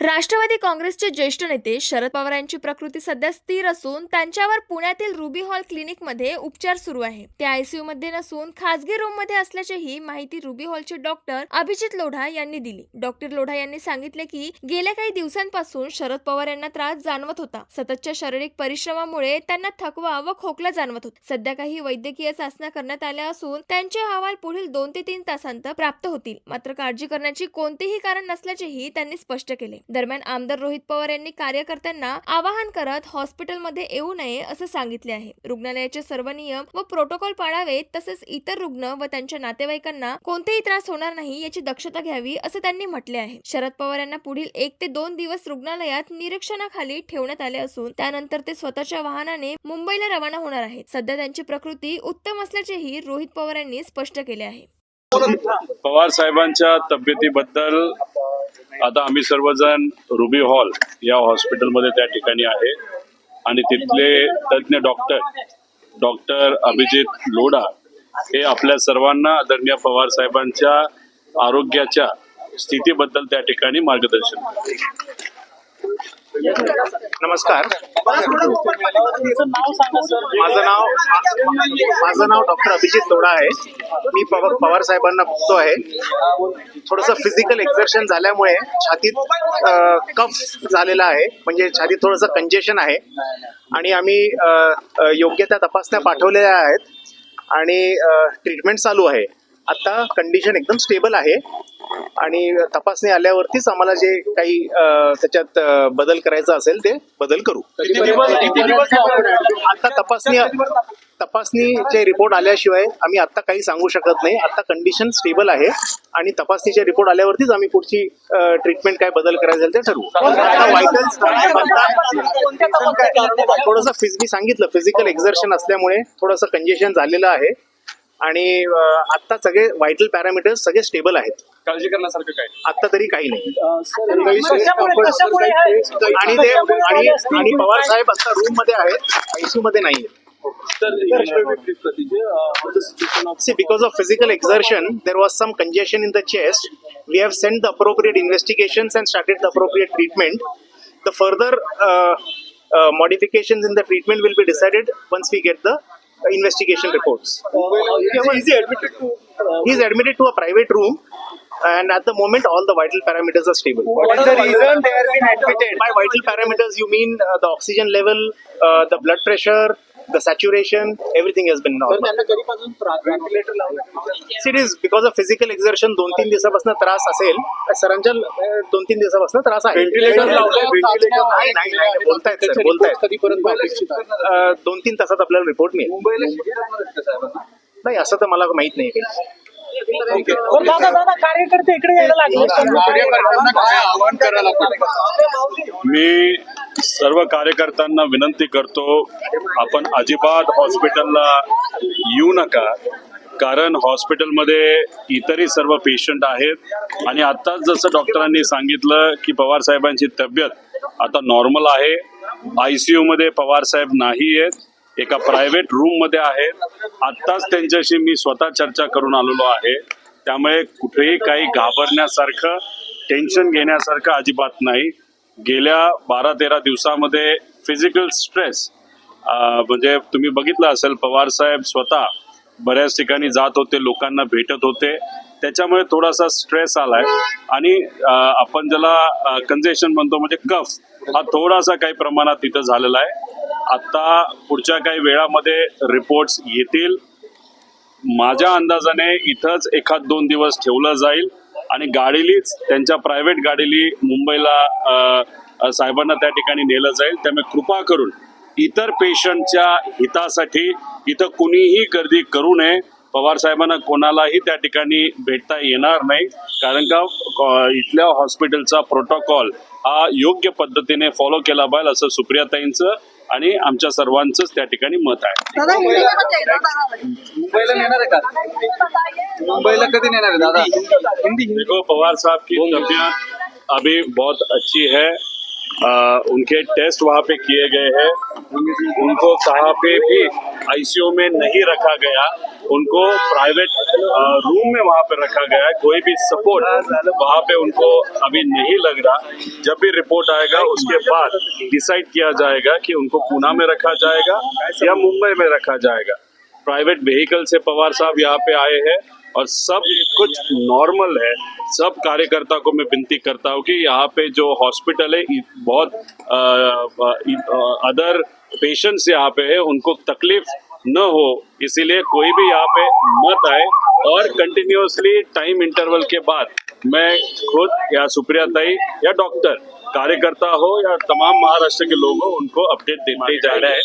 राष्ट्रवादी काँग्रेसचे ज्येष्ठ नेते शरद पवार यांची प्रकृती सध्या स्थिर असून त्यांच्यावर पुण्यातील रुबी हॉल क्लिनिकमध्ये उपचार सुरू आहे. ते आयसीयू मध्ये नसून खासगी रूम मध्ये असल्याचीही माहिती रुबी हॉलचे डॉक्टर अभिजित लोढा यांनी दिली. डॉक्टर लोढा यांनी सांगितले की गेल्या काही दिवसांपासून शरद पवार यांना त्रास जाणवत होता. सततच्या शारीरिक परिश्रमामुळे त्यांना थकवा व खोकला जाणवत होता. सध्या काही वैद्यकीय चाचण्या करण्यात आल्या असून त्यांचे अहवाल पुढील 2 ते 3 तासांत प्राप्त होतील. मात्र काळजी करण्याची कोणतेही कारण नसल्याचेही त्यांनी स्पष्ट केले. दरम्यान आमदार रोहित पवार यांनी कार्यकर्त्यांना आवाहन करत हॉस्पिटलमध्ये येऊ नये असे सांगितले आहे. रुग्णालयाचे सर्व नियम व प्रोटोकॉल पाळावेत, तसेच इतर रुग्ण व त्यांच्या नातेवाईकांना कोणतेही त्रास होणार नाही याची दक्षता घ्यावी असे त्यांनी म्हटले आहे. शरद पवार यांना पुढील 1 ते 2 दिवस रुग्णालयात निरीक्षणाखाली ठेवण्यात आले असून त्यानंतर ते स्वतःच्या वाहनाने मुंबईला रवाना होणार आहेत. सध्या त्यांची प्रकृती उत्तम असल्याचेही रोहित पवार यांनी स्पष्ट केले आहे. पवार साहेबांच्या तब्येतीबद्दल आता आम्ही सर्वजण रुबी हॉल या हॉस्पिटलमध्ये त्या ठिकाणी आहे आणि तिथले तज्ञ डॉक्टर अभिजित लोढा हे आपल्या सर्वांना आदरणीय पवार साहेबांच्या आरोग्याच्या स्थितीबद्दल त्या ठिकाणी मार्गदर्शन करतात. नमस्कार, माझं नाव डॉक्टर अभिजित लोढा आहे. मी पवार साहेबांना बघतो आहे. थोडंसं फिजिकल एक्झर्शन झाल्यामुळे छातीत कफ झालेला आहे, म्हणजे छातीत थोडंसं कंजेशन आहे आणि आम्ही योग्य त्या तपासण्या पाठवलेल्या आहेत आणि ट्रीटमेंट चालू आहे. आता कंडिशन एकदम स्टेबल आहे आणि तपासणी आल्यावरतीच आम्हाला जे काही त्याच्यात बदल करायचा असेल ते बदल करू. आता तपासणीचे रिपोर्ट आल्याशिवाय आम्ही आता काही सांगू शकत नाही. आता कंडिशन स्टेबल आहे आणि तपासणीचे रिपोर्ट आल्यावरतीच आम्ही पुढची ट्रीटमेंट काय बदल करायचं ते ठरवू. थोडंसं मी सांगितलं, फिजिकल एक्झर्शन असल्यामुळे थोडंसं कंजेशन झालेलं आहे आणि आता सगळे व्हायटल पॅरामीटर्स सगळे स्टेबल आहेत. काळजी करण्यासारखं काय आता तरी काही नाही. आणि पवार साहेब आता रूम मध्ये आहेत, आयसीयू मध्ये नाही. See, because of physical exertion, there was some congestion in the chest. We have sent the appropriate investigations and started the appropriate treatment. The further modifications in the treatment will be decided once we get the investigation reports. He is admitted to a private room, and at the moment all the vital parameters are stable. What is the reason they have been admitted? By vital parameters you mean the oxygen level, the blood pressure, the saturation, everything has been normal. It is because of physical exertion 2-3 दिवसापासून त्रास असेल. सरांच्या 2-3 दिवसापासून त्रास आहे. नाही बोलतायत sir, बोलतायत. 2-3 तासात आपल्याला रिपोर्ट मिळेल. नाही असं तर मला माहित नाही काही. कार्यकर्ते इकडे यायला मी सर्व कार्यकर्त्यांना विनंती करतो, आपण अजिबात हॉस्पिटलला येऊ नका, कारण हॉस्पिटलमध्ये इतरही सर्व पेशंट आहेत आणि आत्ताच जसं डॉक्टरांनी सांगितलं की पवार साहेबांची तब्येत आता नॉर्मल आहे. आयसीयू मध्ये पवार साहेब नाही आहेत, एका प्रायव्हेट रूम मध्ये आहेत. आत्ताच त्यांच्याशी मी स्वतः चर्चा करून आलेलो आहे. त्यामुळे कुठेही काही घाबरण्यासारखं, टेन्शन घेण्यासारखं अजिबात नाही. गेल्या 12-13 दिवसामध्ये फिजिकल स्ट्रेस म्हणजे तुम्ही बघितलं असेल, पवार साहेब स्वतः बऱ्याच ठिकाणी जात होते, लोकांना भेटत होते, त्याच्यामुळे थोडासा स्ट्रेस आलाय आणि आपण ज्याला कंजेशन म्हणतो म्हणजे कफ, हा थोडासा काही प्रमाणात तिथं झालेला आहे. आता पुढच्या काही वेळामध्ये रिपोर्ट्स येतील. माझ्या अंदाजाने इथंच 1-2 दिवस ठेवलं जाईल आणि गाडीलीच, त्यांच्या प्रायव्हेट गाडीली मुंबईला साहेबांना त्या ठिकाणी नेलं जाईल. त्यामुळे कृपा करून इतर पेशंटच्या हितासाठी इथं कुणीही गर्दी करू नये. पवार साहेबांना कोणालाही त्या ठिकाणी भेटता येणार नाही, कारण का इथल्या हॉस्पिटलचा प्रोटोकॉल हा योग्य पद्धतीने फॉलो केला पाहिजे असं सुप्रियाताईंचं आणि आमच्या सर्वांचंच त्या ठिकाणी मत आहे. मुंबईला नेणार आहे का? मुंबईला कधी नेणार आहे दादा? देखो, पवार साहब की तबीयत अभी बहुत अच्छी है उनके टेस्ट वहाँ पे किए गए हैं, उनको कहाँ पे भी आईसीयू में नहीं रखा गया, उनको प्राइवेट रूम में वहाँ पे रखा गया है। कोई भी सपोर्ट वहाँ पे उनको अभी नहीं लग रहा। जब भी रिपोर्ट आएगा उसके बाद डिसाइड किया जाएगा कि उनको पूना में रखा जाएगा या मुंबई में रखा जाएगा। प्राइवेट व्हीकल से पवार साहब यहाँ पे आए हैं और सब कुछ नॉर्मल है। सब कार्यकर्ता को मैं विनती करता हूँ कि यहाँ पे जो हॉस्पिटल है बहुत अदर पेशेंट्स यहाँ पे है, उनको तकलीफ न हो, इसीलिए कोई भी यहाँ पे मत आए। और कंटिन्यूअसली टाइम इंटरवल के बाद मैं खुद या सुप्रिया ताई या डॉक्टर कार्यकर्ता हो या तमाम महाराष्ट्र के लोग हो, उनको अपडेट देते जा रहे हैं।